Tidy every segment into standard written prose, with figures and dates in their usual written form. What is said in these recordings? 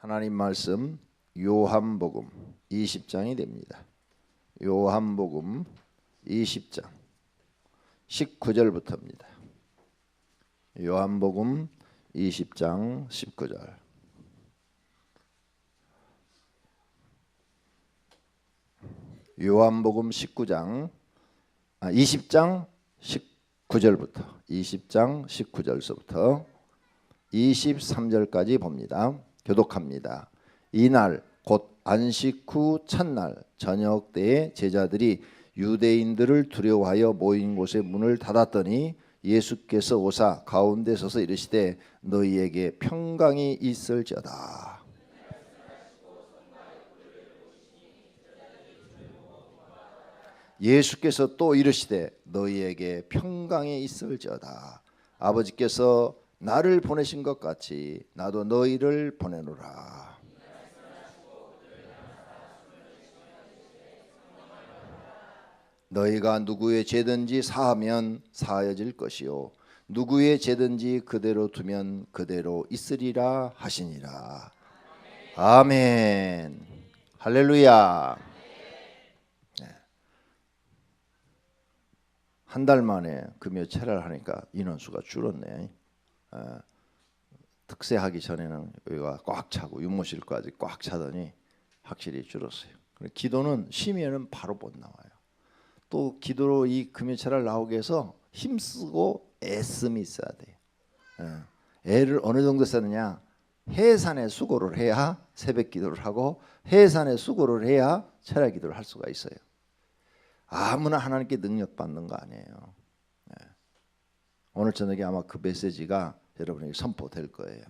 하나님 말씀 요한복음 20장이 됩니다. 요한복음 20장 19절부터입니다. 요한복음 20장 19절. 요한복음 20장 19절부터 20장 19절서부터 23절까지 봅니다. 교독합니다. 이날 곧 안식 후 첫날 저녁 때에 제자들이 유대인들을 두려워하여 모인 곳에 문을 닫았더니 예수께서 오사 가운데 서서 이르시되 너희에게 평강이 있을지어다. 예수께서 또 이르시되 너희에게 평강이 있을지어다. 아버지께서 나를 보내신 것 같이 나도 너희를 보내노라. 너희가 누구의 죄든지 사하면 사하여질 것이요 누구의 죄든지 그대로 두면 그대로 있으리라 하시니라. 아멘. 할렐루야. 한 달 만에 금요 철야를 하니까 인원수가 줄었네. 특세하기 전에는 여기가 꽉 차고 유모실까지 꽉 차더니 확실히 줄었어요. 기도는 심의에는 바로 못 나와요. 또 기도로 이 금요 철야를 나오게 해서 힘쓰고 애씀이 있어야 돼요. 애를 어느 정도 쓰느냐, 해산의 수고를 해야 새벽 기도를 하고 해산의 수고를 해야 철야 기도를 할 수가 있어요. 아무나 하나님께 능력받는 거 아니에요. 오늘 저녁에 아마 그 메시지가 여러분에게 선포될 거예요.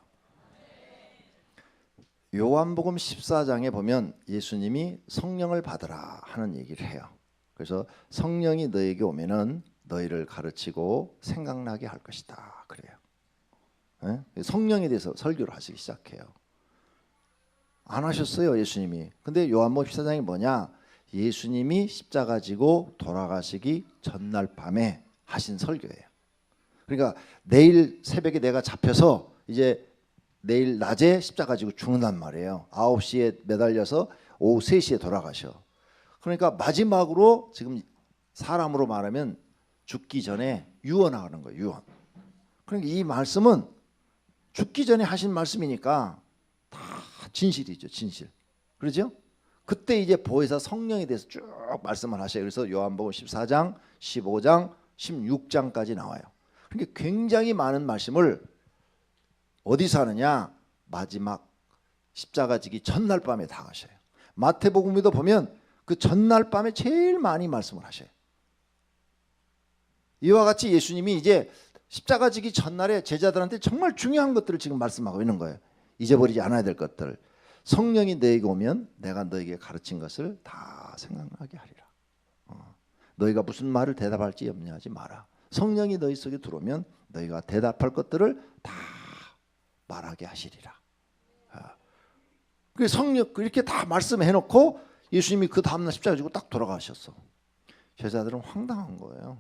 요한복음 14장에 보면 예수님이 성령을 받으라 하는 얘기를 해요. 그래서 성령이 너에게 오면은 너희를 가르치고 생각나게 할 것이다 그래요. 성령에 대해서 설교를 하시기 시작해요. 안 하셨어요 예수님이. 근데 요한복음 14장이 뭐냐, 예수님이 십자가 지고 돌아가시기 전날 밤에 하신 설교예요. 그러니까 내일 새벽에 내가 잡혀서 이제 내일 낮에 십자가 지고 죽는단 말이에요. 9시에 매달려서 오후 3시에 돌아가셔. 그러니까 마지막으로 지금 사람으로 말하면 죽기 전에 유언하는 거예요. 유언. 그러니까 이 말씀은 죽기 전에 하신 말씀이니까 다 진실이죠. 진실. 그렇죠? 그때 이제 보혜사 성령에 대해서 쭉 말씀을 하셔요. 그래서 요한복음 14장, 15장, 16장까지 나와요. 그러니까 굉장히 많은 말씀을 어디서 하느냐, 마지막 십자가 지기 전날 밤에 다 하셔요. 마태복음에도 보면 그 전날 밤에 제일 많이 말씀을 하셔요. 이와 같이 예수님이 이제 십자가 지기 전날에 제자들한테 정말 중요한 것들을 지금 말씀하고 있는 거예요. 잊어버리지 않아야 될 것들. 성령이 너에게 오면 내가 너에게 가르친 것을 다 생각나게 하리라. 너희가 무슨 말을 대답할지 염려하지 마라. 성령이 너희 속에 들어오면 너희가 대답할 것들을 다 말하게 하시리라. 그 성령 이렇게 다 말씀해놓고 예수님이 그 다음날 십자가 지고 딱 돌아가셨어. 제자들은 황당한 거예요.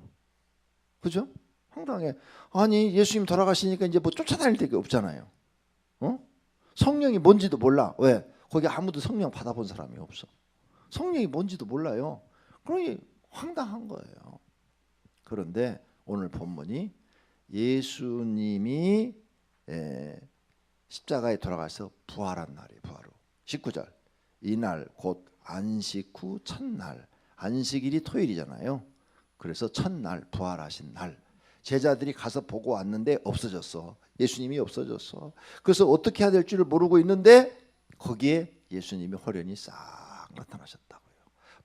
그죠? 황당해. 아니 예수님 돌아가시니까 이제 뭐 쫓아다닐 데가 없잖아요. 성령이 뭔지도 몰라. 왜? 거기 아무도 성령 받아본 사람이 없어. 성령이 뭔지도 몰라요. 그러니 황당한 거예요. 그런데 오늘 본문이 예수님이 십자가에 돌아가서 부활한 날이에요. 부활 후 19절. 이날 곧 안식 후 첫날. 안식일이 토요일이잖아요. 그래서 첫날 부활하신 날. 제자들이 가서 보고 왔는데 없어졌어. 예수님이 없어졌어. 그래서 어떻게 해야 될 줄을 모르고 있는데 거기에 예수님이 호련히 싹 나타나셨다고요.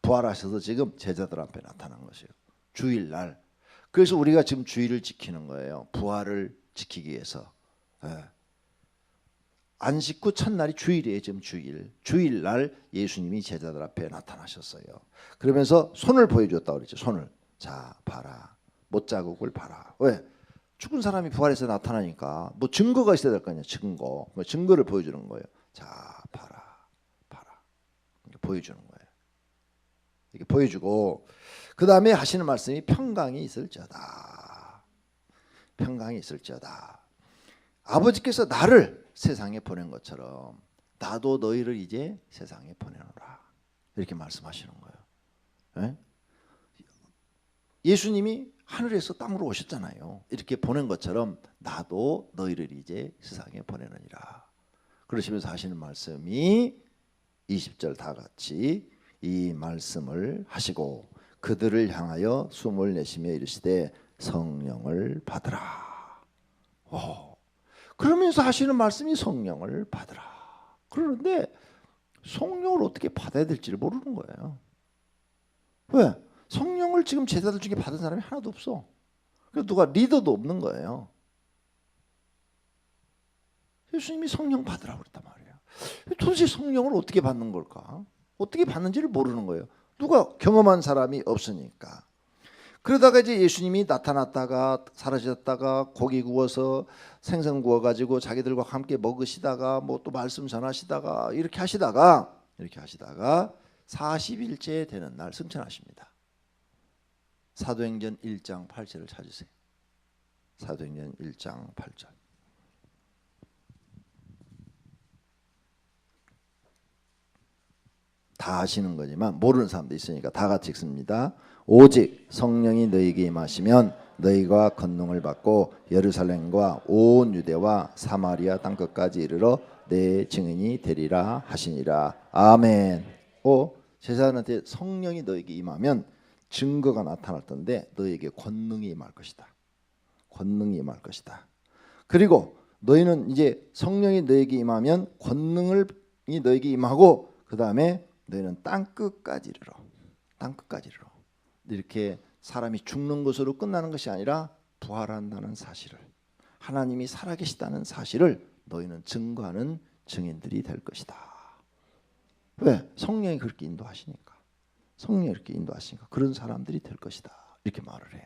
부활하셔서 지금 제자들 앞에 나타난 것이에요. 주일날. 그래서 우리가 지금 주일을 지키는 거예요. 부활을 지키기 위해서. 안식 후 첫날이 주일이에요. 지금 주일. 주일날 예수님이 제자들 앞에 나타나셨어요. 그러면서 손을 보여줬다고 그랬죠. 손을. 자 봐라. 못자국을 봐라. 왜? 죽은 사람이 부활해서 나타나니까 뭐 증거가 있어야 될 거 아니야. 증거. 뭐 증거를 보여주는 거예요. 자 봐라. 봐라. 이렇게 보여주는 거예요. 이렇게 보여주고 그 다음에 하시는 말씀이 평강이 있을지어다. 평강이 있을지어다. 아버지께서 나를 세상에 보낸 것처럼 나도 너희를 이제 세상에 보내노라. 이렇게 말씀하시는 거예요. 예? 예수님이 하늘에서 땅으로 오셨잖아요. 이렇게 보낸 것처럼 나도 너희를 이제 세상에 보내느니라. 그러시면서 하시는 말씀이 20절 다 같이 이 말씀을 하시고 그들을 향하여 숨을 내쉬며 이르시되 성령을 받으라. 그러면서 하시는 말씀이 성령을 받으라. 그러는데 성령을 어떻게 받아야 될지를 모르는 거예요. 왜? 성령을 지금 제자들 중에 받은 사람이 하나도 없어. 그래서 누가 리더도 없는 거예요. 예수님이 성령 받으라고 그랬단 말이에요. 도대체 성령을 어떻게 받는 걸까? 어떻게 받는지를 모르는 거예요. 누가 경험한 사람이 없으니까. 그러다가 이제 예수님이 나타났다가 사라졌다가 고기 구워서 생선 구워가지고 자기들과 함께 먹으시다가 뭐 또 말씀 전하시다가 이렇게 하시다가 40일째 되는 날 승천하십니다. 사도행전 1장 8절을 찾으세요. 사도행전 1장 8절. 다 아시는 거지만 모르는 사람도 있으니까 다 같이 읽습니다. 오직 성령이 너희에게 임하시면 너희가 권능을 받고 예루살렘과 온 유대와 사마리아 땅끝까지 이르러 내 증인이 되리라 하시니라. 아멘. 제자들한테 성령이 너희에게 임하면 증거가 나타날 텐데 너희에게 권능이 임할 것이다. 권능이 임할 것이다. 그리고 너희는 이제 성령이 너희에게 임하면 권능이 너희에게 임하고 그 다음에 너희는 땅끝까지 이르러. 땅끝까지 이르러. 이렇게 사람이 죽는 것으로 끝나는 것이 아니라 부활한다는 사실을, 하나님이 살아계시다는 사실을 너희는 증거하는 증인들이 될 것이다. 왜? 성령이 그렇게 인도하시니까. 성령이 이렇게 인도하시니까 그런 사람들이 될 것이다. 이렇게 말을 해요.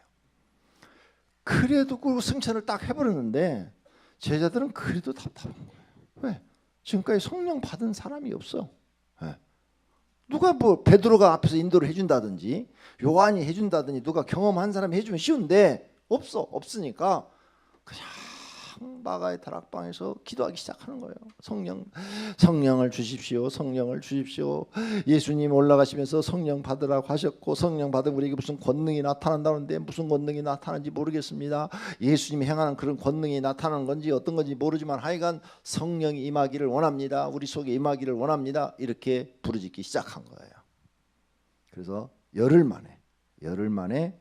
그래도 그 승천을 딱 해버렸는데 제자들은 그래도 답답한 거예요. 왜? 지금까지 성령 받은 사람이 없어. 왜? 누가 뭐 베드로가 앞에서 인도를 해준다든지 요한이 해준다든지 누가 경험한 사람이 해주면 쉬운데 없으니까 그냥 마가의 다락방에서 기도하기 시작하는 거예요. 성령을 주십시오. 성령을 주십시오. 예수님 올라가시면서 성령 받으라고 하셨고 성령 받으면 우리에게 무슨 권능이 나타난다는데 무슨 권능이 나타나는지 모르겠습니다. 예수님이 행하는 그런 권능이 나타나는 건지 어떤 건지 모르지만 하여간 성령이 임하기를 원합니다. 우리 속에 임하기를 원합니다. 이렇게 부르짖기 시작한 거예요. 그래서 열흘 만에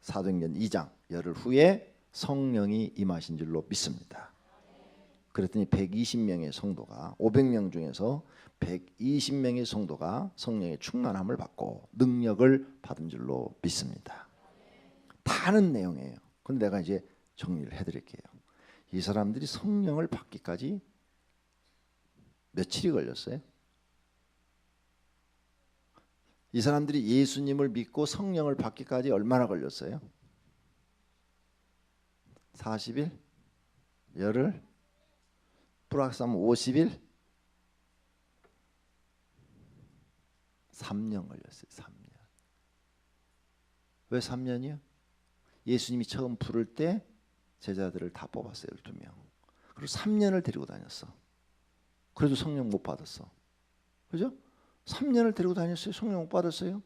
사도행전 2장 열흘 후에 성령이 임하신 줄로 믿습니다. 그랬더니 120명의 성도가 500명 중에서 120명의 성도가 성령의 충만함을 받고 능력을 받은 줄로 믿습니다. 다 아는 내용이에요. 그런데 내가 이제 정리를 해드릴게요. 이 사람들이 성령을 받기까지 며칠이 걸렸어요? 이 사람들이 예수님을 믿고 성령을 받기까지 얼마나 걸렸어요? 40일? 열흘? 플러스하면 50일? 3년 걸렸어요. 3년. 왜 3년이요? 예수님이 처음 부를 때 제자들을 다 뽑았어요. 12명. 그리고 3년을 데리고 다녔어. 그래도 성령 못 받았어. 그죠? 3년을 데리고 다녔어요. 성령 못 받았어요.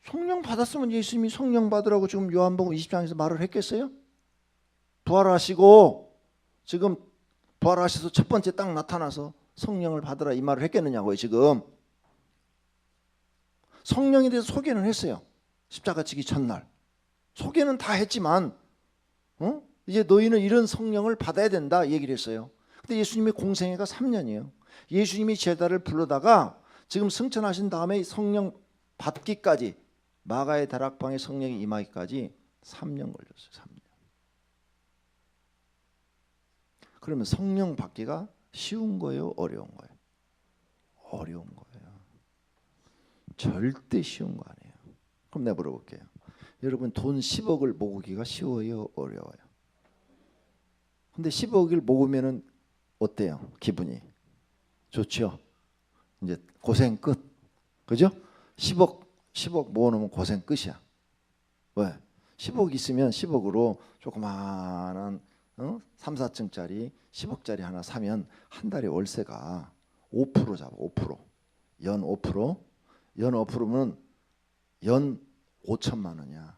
성령 받았으면 예수님이 성령 받으라고 지금 요한복음 20장에서 말을 했겠어요? 부활하시고 지금 부활하셔서 첫 번째 딱 나타나서 성령을 받으라 이 말을 했겠느냐고요. 지금 성령에 대해서 소개는 했어요. 십자가 지기 첫날 소개는 다 했지만 이제 너희는 이런 성령을 받아야 된다 얘기를 했어요. 근데 예수님의 공생애가 3년이에요. 예수님이 제자를 불러다가 지금 승천하신 다음에 성령 받기까지 마가의 다락방에 성령이 임하기까지 3년 걸렸어요. 3년. 그러면 성령 받기가 쉬운 거예요? 어려운 거예요? 어려운 거예요. 절대 쉬운 거 아니에요. 그럼 내가 물어볼게요. 여러분 돈 10억을 모으기가 쉬워요? 어려워요? 근데 10억을 모으면은 어때요? 기분이 좋죠? 이제 고생 끝. 그죠? 10억 모아놓으면 고생 끝이야. 왜? 10억 있으면 10억으로 조그마한 3, 4층짜리 10억짜리 하나 사면 한 달에 월세가 5% 잡아. 5%. 연 5%. 연 5%면 연 5천만 원이야.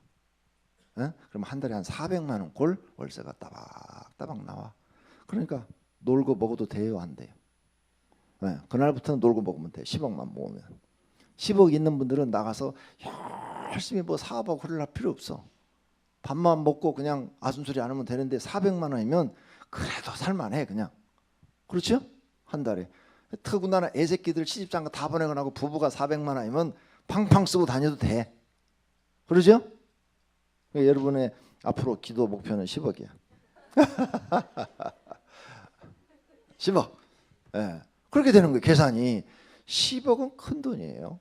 에? 그럼 한 달에 한 400만 원 꼴 월세가 따박따박 나와. 그러니까 놀고 먹어도 돼요, 안 돼요? 네, 그날부터는 놀고 먹으면 돼. 10억만 모으면. 10억 있는 분들은 나가서 열심히 뭐 사업하고 그럴 필요 없어. 밥만 먹고 그냥 아순소리 안 하면 되는데 400만 원이면 그래도 살만해 그냥. 그렇죠? 한 달에. 더군다나 애새끼들 시집장가 다 보내고 나고 부부가 400만 원이면 팡팡 쓰고 다녀도 돼. 그러죠? 여러분의 앞으로 기도 목표는 10억이야. 10억. 예. 그렇게 되는 거예요. 계산이. 10억은 큰 돈이에요.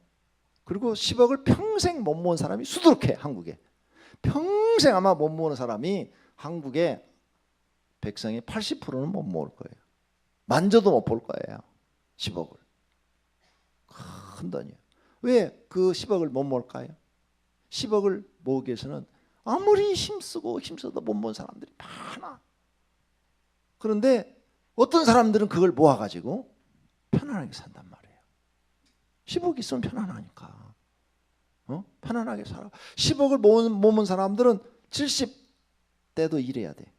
그리고 10억을 평생 못 모은 사람이 수두룩해. 한국에. 평생 아마 못 모으는 사람이 한국의 백성의 80%는 못 모을 거예요. 만져도 못 볼 거예요. 10억을. 큰 돈이에요. 왜 그 10억을 못 모을까요? 10억을 모으기 위해서는 아무리 힘쓰고 힘써도 못 모은 사람들이 많아. 그런데 어떤 사람들은 그걸 모아가지고 편안하게 산단 말이에요. 10억 있으면 편안하니까. 편안하게 살아. 10억을 모은 사람들은 70대도 일해야 돼.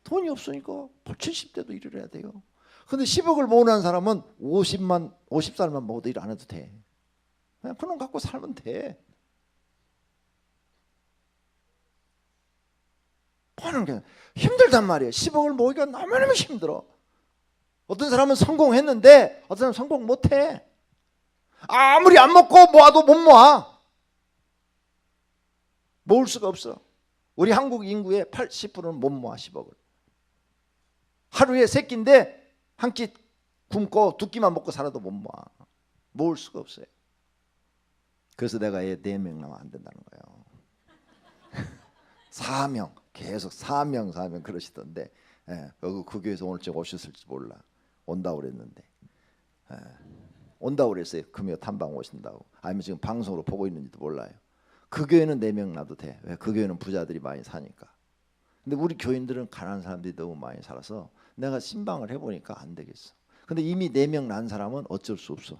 돈이 없으니까 70대도 일을 해야 돼요. 근데 10억을 모으는 사람은 50살만 먹어도 일 안 해도 돼. 그냥 그놈 갖고 살면 돼. 하는 게 힘들단 말이에요. 10억을 모으기가 너무너무 힘들어. 어떤 사람은 성공했는데 어떤 사람은 성공 못해. 아무리 안 먹고 모아도 못 모아. 모을 수가 없어. 우리 한국 인구의 80%는 못 모아 10억을. 하루에 세 끼인데 한 끼 굶고 두 끼만 먹고 살아도 못 모아. 모을 수가 없어요. 그래서 내가 얘 4명 나면 안 된다는 거예요. 4명 계속 4명 그러시던데 그 교회에서 오늘쯤 오셨을지 몰라. 온다고 그랬는데 온다고 그랬어요. 금요 탐방 오신다고. 아니면 지금 방송으로 보고 있는지도 몰라요. 그 교회는 4명 놔도 돼. 왜? 그 교회는 부자들이 많이 사니까. 근데 우리 교인들은 가난한 사람들이 너무 많이 살아서 내가 신방을 해보니까 안 되겠어. 근데 이미 4명 난 사람은 어쩔 수 없어.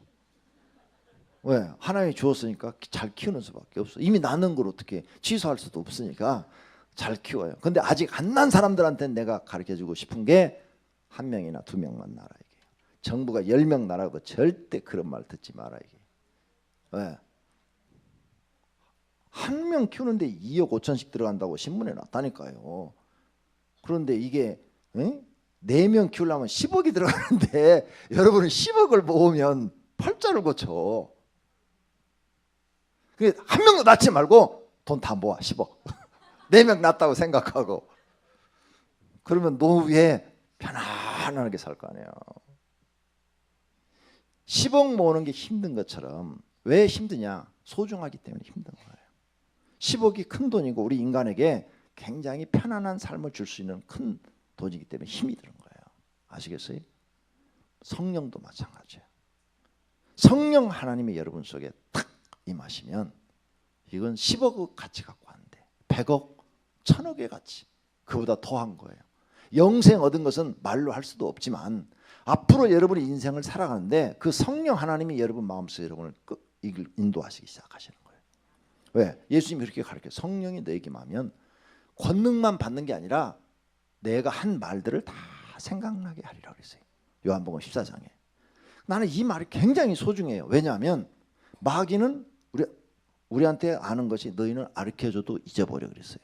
왜? 하나님이 주었으니까 잘 키우는 수밖에 없어. 이미 낳는 걸 어떻게 취소할 수도 없으니까 잘 키워요. 근데 아직 안 난 사람들한테는 내가 가르쳐주고 싶은 게 1명이나 2명만 낳아라 이게. 정부가 10명 낳으라고 절대 그런 말 듣지 마라 이게. 왜? 1명 키우는데 2억 5천씩 들어간다고 신문에 났다니까요. 그런데 이게 4명 키우려면 10억이 들어가는데 여러분은 10억을 모으면 팔자를 고쳐. 한 명도 낳지 말고 돈 다 모아 10억. 4명 낳았다고 생각하고. 그러면 노후에 편안하게 살 거 아니에요. 10억 모으는 게 힘든 것처럼 왜 힘드냐? 소중하기 때문에 힘든 거예요. 10억이 큰 돈이고 우리 인간에게 굉장히 편안한 삶을 줄 수 있는 큰 돈이기 때문에 힘이 드는 거예요. 아시겠어요? 성령도 마찬가지예요. 성령 하나님이 여러분 속에 탁 임하시면 이건 10억의 가치 갖고 왔는데 100억, 1000억의 가치 그보다 더한 거예요. 영생 얻은 것은 말로 할 수도 없지만 앞으로 여러분의 인생을 살아가는데 그 성령 하나님이 여러분 마음속에 여러분을 인도하시기 시작하시는 거예요. 왜? 예수님이 그렇게 가르쳐요. 성령이 너에게 임하면 권능만 받는 게 아니라 내가 한 말들을 다 생각나게 하리라 그랬어요. 요한복음 14장에. 나는 이 말이 굉장히 소중해요. 왜냐하면 마귀는 우리한테 아는 것이 너희는 가르쳐줘도 잊어버려 그랬어요.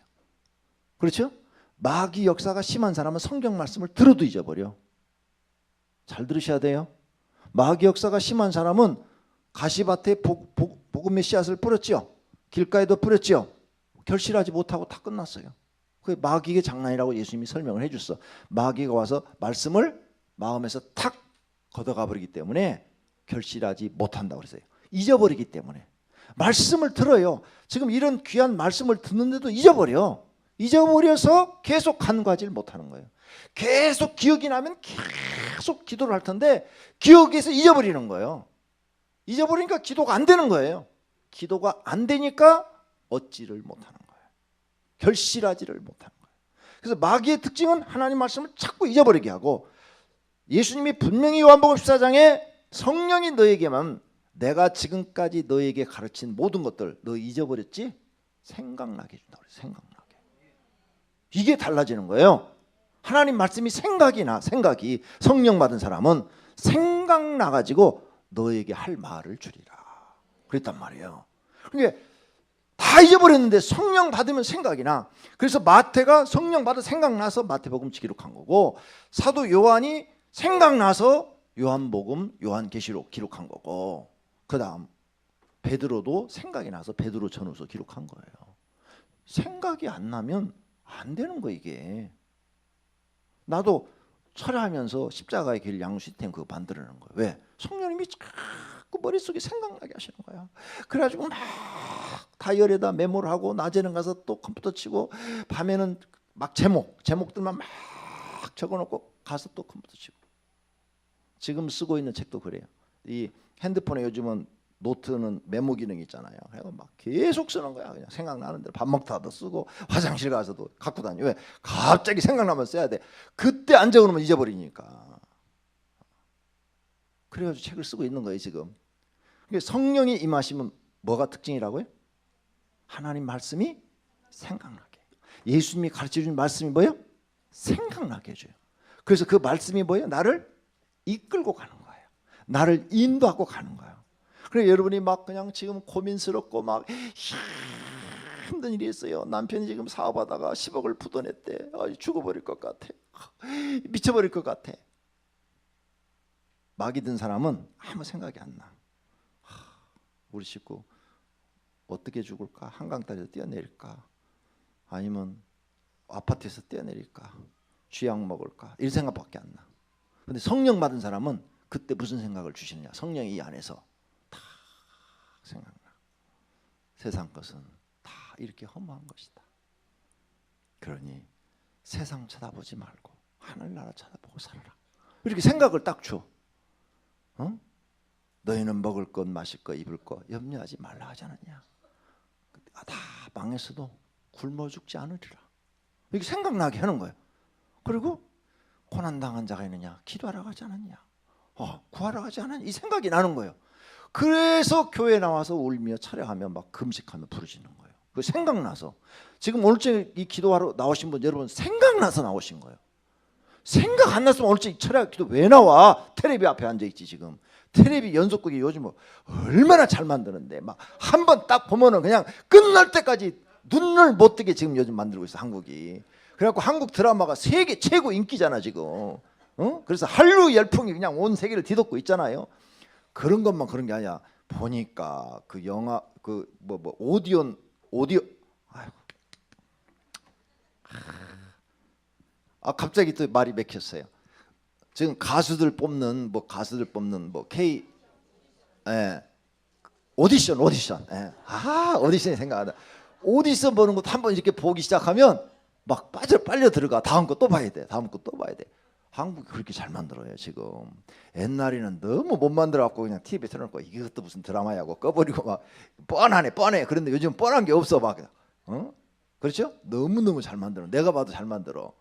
그렇죠? 마귀 역사가 심한 사람은 성경 말씀을 들어도 잊어버려. 잘 들으셔야 돼요. 마귀 역사가 심한 사람은 가시밭에 복음의 씨앗을 뿌렸지요. 길가에도 뿌렸지요. 결실하지 못하고 다 끝났어요. 그게 마귀의 장난이라고 예수님이 설명을 해줬어. 마귀가 와서 말씀을 마음에서 탁 걷어가 버리기 때문에 결실하지 못한다고 그랬어요. 잊어버리기 때문에. 말씀을 들어요. 지금 이런 귀한 말씀을 듣는데도 잊어버려서 계속 간과하지를 못하는 거예요. 계속 기억이 나면 계속 기도를 할 텐데 기억에서 잊어버리는 거예요. 잊어버리니까 기도가 안 되는 거예요. 기도가 안 되니까 얻지를 못하는 거예요. 결실하지를 못하는 거예요. 그래서 마귀의 특징은 하나님 말씀을 자꾸 잊어버리게 하고 예수님이 분명히 요한복음 14장에 성령이 너에게만 내가 지금까지 너에게 가르친 모든 것들 너 잊어버렸지? 생각나게 해준다고 그래요. 생각나게. 이게 달라지는 거예요. 하나님 말씀이 생각이 성령 받은 사람은 생각나가지고 너에게 할 말을 주리라 그랬단 말이에요. 그러니까 다 잊어버렸는데 성령 받으면 생각이 나. 그래서 마태가 성령 받아 생각나서 마태복음 기록한 거고, 사도 요한이 생각나서 요한복음 요한계시록 기록한 거고, 그 다음 베드로도 생각이 나서 베드로 전후서 기록한 거예요. 생각이 안 나면 안 되는 거 이게. 나도 철회하면서 십자가의 길 양수템 그거 만들어내는 거예요. 왜? 성령님이 자꾸 머릿속에 생각나게 하시는 거야. 그래가지고 막 다이어리에다 메모를 하고 낮에는 가서 또 컴퓨터 치고 밤에는 막 제목들만 막 적어놓고 가서 또 컴퓨터 치고. 지금 쓰고 있는 책도 그래요. 이 핸드폰에 요즘은 노트는 메모 기능 있잖아요. 그래서 막 계속 쓰는 거야. 그냥 생각나는 대로 밥 먹다도 쓰고 화장실 가서도 갖고 다녀. 왜? 갑자기 생각나면 써야 돼. 그때 안 적으면 잊어버리니까. 그래가지고 책을 쓰고 있는 거예요 지금. 성령이 임하시면 뭐가 특징이라고요? 하나님 말씀이 생각나게. 예수님이 가르쳐준 말씀이 뭐예요? 생각나게 해줘요. 그래서 그 말씀이 뭐예요? 나를 이끌고 가는 거예요. 나를 인도하고 가는 거예요. 그래 여러분이 막 그냥 지금 고민스럽고 막 힘든 일이 있어요. 남편이 지금 사업하다가 10억을 부도냈대. 죽어버릴 것 같아. 미쳐버릴 것 같아. 막이 든 사람은 아무 생각이 안 나. 우리 식구 어떻게 죽을까? 한강다리에서 뛰어내릴까? 아니면 아파트에서 뛰어내릴까? 쥐약 먹을까? 이 생각밖에 안 나. 근데 성령 받은 사람은 그때 무슨 생각을 주시느냐? 성령이 이 안에서 다 생각나. 세상 것은 다 이렇게 허무한 것이다. 그러니 세상 쳐다보지 말고 하늘나라 쳐다보고 살아라. 이렇게 생각을 딱 줘. 너희는 먹을 것, 마실 것, 입을 것 염려하지 말라 하지 않았냐? 다 망했어도 굶어 죽지 않으리라. 이렇게 생각나게 하는 거예요. 그리고 고난당한 자가 있느냐? 기도하러 가지 않았냐? 구하러 가지 않았냐? 이 생각이 나는 거예요. 그래서 교회 나와서 울며 철야하며 막 금식하며 부르짖는 거예요. 그 생각나서. 지금 오늘째 이 기도하러 나오신 분 여러분 생각나서 나오신 거예요. 생각 안 났으면 오늘째 철야 기도 왜 나와? 텔레비 앞에 앉아있지 지금. 텔레비 연속극이 요즘 얼마나 잘 만드는데 막 한 번 딱 보면은 그냥 끝날 때까지 눈을 못 뜨게 지금 요즘 만들고 있어 한국이. 그래갖고 한국 드라마가 세계 최고 인기잖아 지금. 그래서 한류 열풍이 그냥 온 세계를 뒤덮고 있잖아요. 그런 것만 그런 게 아니야. 보니까 그 영화 그 오디오 아이고. 갑자기 또 말이 맥혔어요. 지금 가수들 뽑는 K 오디션 오디션이 생각나다. 오디션 보는 것도 한번 이렇게 보기 시작하면 막 빨려 들어가. 다음 거 또 봐야 돼. 한국이 그렇게 잘 만들어요 지금. 옛날에는 너무 못 만들어갖고 그냥 TV에 틀어놓고 이것도 무슨 드라마야고 꺼버리고 막 뻔해. 그런데 요즘 뻔한 게 없어 막. 그렇죠? 너무너무 잘 만들어. 내가 봐도 잘 만들어.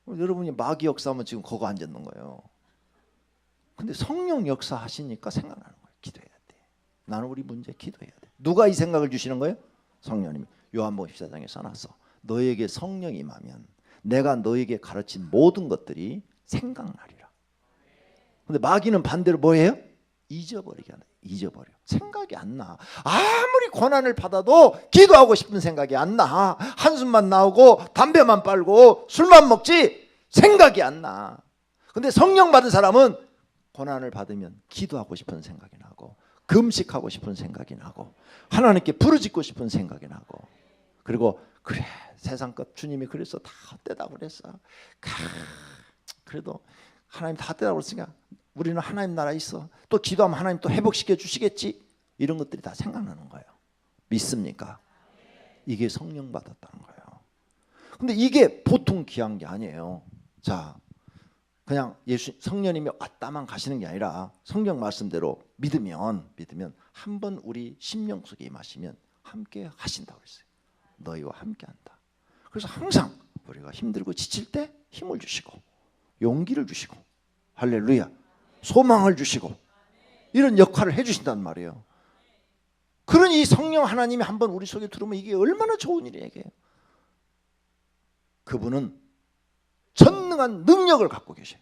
여러분이 마귀 역사하면 지금 거기 앉았는 거예요. 근데 성령 역사 하시니까 생각나는 거예요. 기도해야 돼. 나는 우리 문제 기도해야 돼. 누가 이 생각을 주시는 거예요? 성령님이. 요한복음 14장에 써놨어. 너에게 성령이 임하면 내가 너에게 가르친 모든 것들이 생각나리라. 근데 마귀는 반대로 뭐예요? 잊어버리게 하는. 잊어버려. 생각이 안 나. 아무리 고난을 받아도 기도하고 싶은 생각이 안 나. 한숨만 나오고 담배만 빨고 술만 먹지 생각이 안 나. 근데 성령 받은 사람은 고난을 받으면 기도하고 싶은 생각이 나고 금식하고 싶은 생각이 나고 하나님께 부르짖고 싶은 생각이 나고 그리고 그래 세상 것 주님이 그래서 다 헛되다고 그랬어. 그래도 하나님 다 헛되다고 그랬으니까 우리는 하나님 나라에 있어. 또 기도하면 하나님 또 회복시켜 주시겠지. 이런 것들이 다 생각나는 거예요. 믿습니까? 이게 성령 받았다는 거예요. 근데 이게 보통 귀한 게 아니에요. 자, 그냥 성령님이 왔다만 가시는 게 아니라 성경 말씀대로 믿으면 한번 우리 심령 속에 임하시면 함께 하신다고 했어요. 너희와 함께 한다. 그래서 항상 우리가 힘들고 지칠 때 힘을 주시고 용기를 주시고 할렐루야. 소망을 주시고 이런 역할을 해주신단 말이에요. 그러니 이 성령 하나님이 한번 우리 속에 들어오면 이게 얼마나 좋은 일이에요. 그분은 전능한 능력을 갖고 계셔요.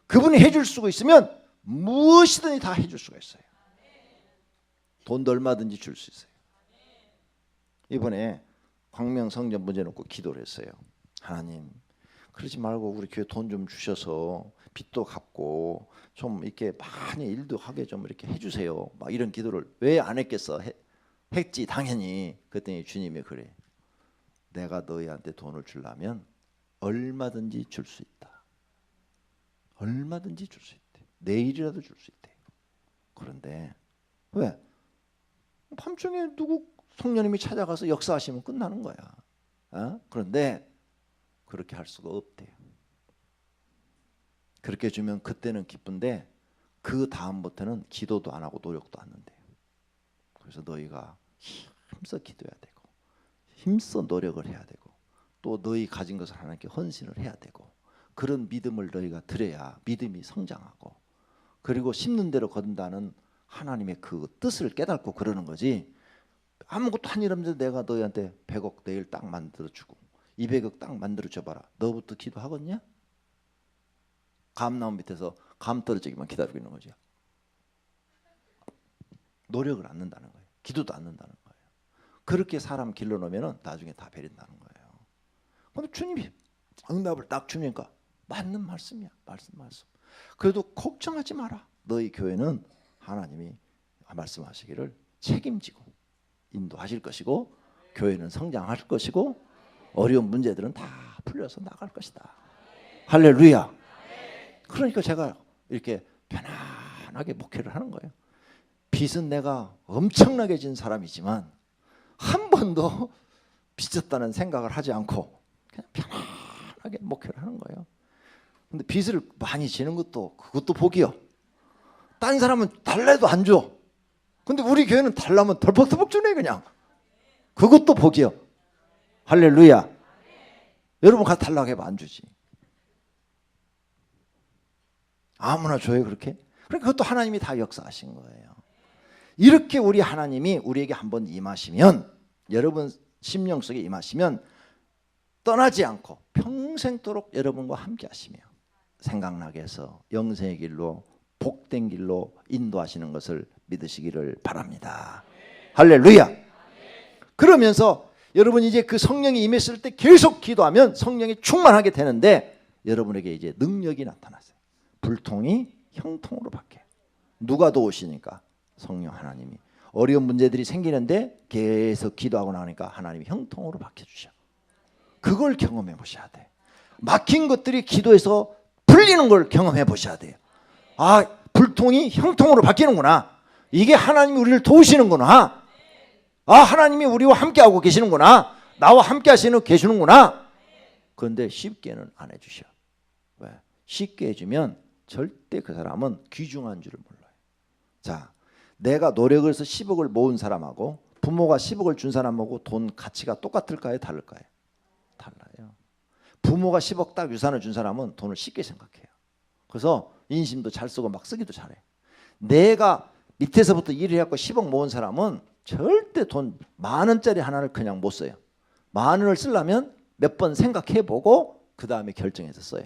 그분이 해줄 수가 있으면 무엇이든지 다 해줄 수가 있어요. 돈도 얼마든지 줄 수 있어요. 이번에 광명 성전 문제 놓고 기도를 했어요. 하나님, 그러지 말고 우리 교회 돈 좀 주셔서 빚도 갚고 좀 이렇게 많이 일도 하게 좀 이렇게 해주세요. 막 이런 기도를 왜 안 했겠어? 했지 당연히. 그랬더니 주님이 그래. 내가 너희한테 돈을 주려면 얼마든지 줄 수 있다. 얼마든지 줄 수 있대. 내일이라도 줄 수 있대. 그런데 왜? 밤중에 누구 성령님이 찾아가서 역사하시면 끝나는 거야. 그런데 그렇게 할 수가 없대요. 그렇게 주면 그때는 기쁜데 그 다음부터는 기도도 안 하고 노력도 안 한대요. 그래서 너희가 힘써 기도해야 되고 힘써 노력을 해야 되고 또 너희 가진 것을 하나님께 헌신을 해야 되고 그런 믿음을 너희가 드려야 믿음이 성장하고 그리고 심는 대로 거둔다는 하나님의 그 뜻을 깨닫고 그러는 거지. 아무것도 한 일 없는데 내가 너희한테 100억 내일 딱 만들어주고 200억 딱 만들어줘봐라. 너부터 기도하겠냐? 감나무 밑에서 감 떨어지기만 기다리고 있는 거죠. 노력을 안 는다는 거예요. 기도도 안 는다는 거예요. 그렇게 사람 길러놓으면 나중에 다 베린다는 거예요. 근데 주님이 응답을 딱 주니까 맞는 말씀이야. 말씀. 그래도 걱정하지 마라. 너희 교회는 하나님이 말씀하시기를 책임지고 인도하실 것이고 교회는 성장할 것이고 어려운 문제들은 다 풀려서 나갈 것이다. 할렐루야. 그러니까 제가 이렇게 편안하게 목회를 하는 거예요. 빚은 내가 엄청나게 진 사람이지만 한 번도 빚졌다는 생각을 하지 않고 그냥 편안하게 목회를 하는 거예요. 근데 빚을 많이 지는 것도 그것도 복이요. 딴 사람은 달래도 안 줘. 근데 우리 교회는 달라면 덜벅덜벅 주네 그냥. 그것도 복이요. 할렐루야. 여러분 가서 달라고 해봐 안 주지. 아무나 줘요 그렇게? 그러니까 그것도 하나님이 다 역사하신 거예요. 이렇게 우리 하나님이 우리에게 한번 임하시면 여러분 심령 속에 임하시면 떠나지 않고 평생도록 여러분과 함께 하시며 생각나게 해서 영생의 길로 복된 길로 인도하시는 것을 믿으시기를 바랍니다. 할렐루야. 그러면서 여러분 이제 그 성령이 임했을 때 계속 기도하면 성령이 충만하게 되는데 여러분에게 이제 능력이 나타났어요. 불통이 형통으로 바뀌어요. 누가 도우시니까? 성령 하나님이. 어려운 문제들이 생기는데 계속 기도하고 나니까 하나님이 형통으로 바뀌어주셔. 그걸 경험해 보셔야 돼. 막힌 것들이 기도해서 풀리는 걸 경험해 보셔야 돼요. 아, 불통이 형통으로 바뀌는구나. 이게 하나님이 우리를 도우시는구나. 아, 하나님이 우리와 함께하고 계시는구나. 나와 함께 계시는구나. 그런데 쉽게는 안 해주셔. 왜? 쉽게 해주면 절대 그 사람은 귀중한 줄을 몰라요. 자, 내가 노력을 해서 10억을 모은 사람하고 부모가 10억을 준 사람하고 돈 가치가 똑같을까요? 다를까요? 달라요. 부모가 10억 딱 유산을 준 사람은 돈을 쉽게 생각해요. 그래서 인심도 잘 쓰고 막 쓰기도 잘해. 내가 밑에서부터 일을 해갖고 10억 모은 사람은 절대 돈 10,000원짜리 하나를 그냥 못 써요. 10,000원을 쓰려면 몇 번 생각해보고 그 다음에 결정해서 써요.